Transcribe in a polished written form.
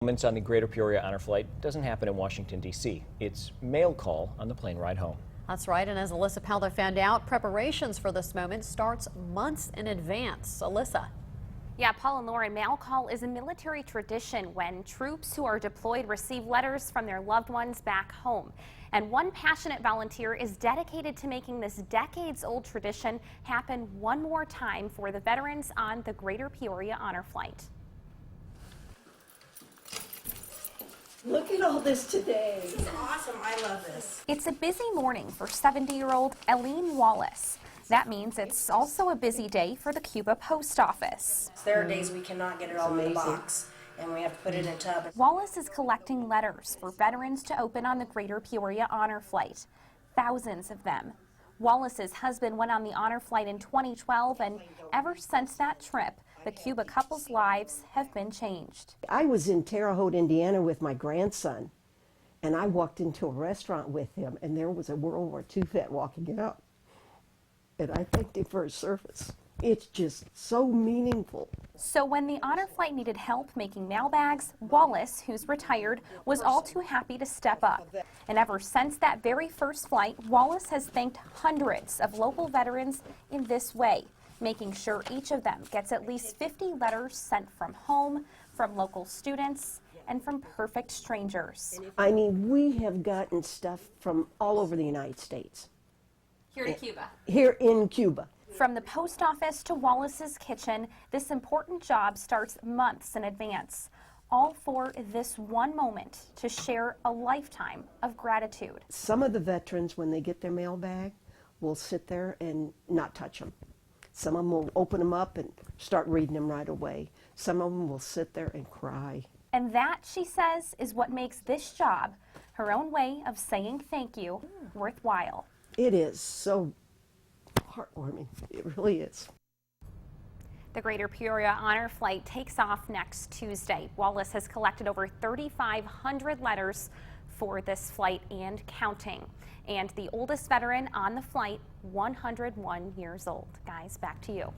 Moments on the Greater Peoria Honor Flight doesn't happen in Washington, D.C. It's mail call on the plane ride home. That's right, and as Alyssa Powder found out, preparations for this moment starts months in advance. Alyssa. Yeah, Paul and Lauren, mail call is a military tradition when troops who are deployed receive letters from their loved ones back home. And one passionate volunteer is dedicated to making this decades-old tradition happen one more time for the veterans on the Greater Peoria Honor Flight. Look at all this today. This is awesome. I love this. It's a busy morning for 70-year-old Eileen Wallace. That means it's also a busy day for the Cuba Post Office. There are days we cannot get it all in the box, and we have to put it in a tub. Wallace is collecting letters for veterans to open on the Greater Peoria Honor Flight. Thousands of them. Wallace's husband went on the honor flight in 2012, and ever since that trip, the Cuba couple's lives have been changed. I was in Terre Haute, Indiana with my grandson, and I walked into a restaurant with him, and there was a World War II vet walking out. And I thanked him for his service. It's just so meaningful. So when the honor flight needed help making mailbags, Wallace, who's retired, was all too happy to step up. And ever since that very first flight, Wallace has thanked hundreds of local veterans in this way, making sure each of them gets at least 50 letters sent from home, from local students, and from perfect strangers. I mean, we have gotten stuff from all over the United States. Here to Cuba. Here in Cuba. From the post office to Wallace's kitchen, this important job starts months in advance, all for this one moment to share a lifetime of gratitude. Some of the veterans, when they get their mailbag, will sit there and not touch them. Some of them will open them up and start reading them right away. Some of them will sit there and cry. And that, she says, is what makes this job, her own way of saying thank you, worthwhile. It is so heartwarming. It really is. The Greater Peoria Honor Flight takes off next Tuesday. Wallace has collected over 3,500 letters for this flight and counting. And the oldest veteran on the flight, 101 years old. Guys, back to you.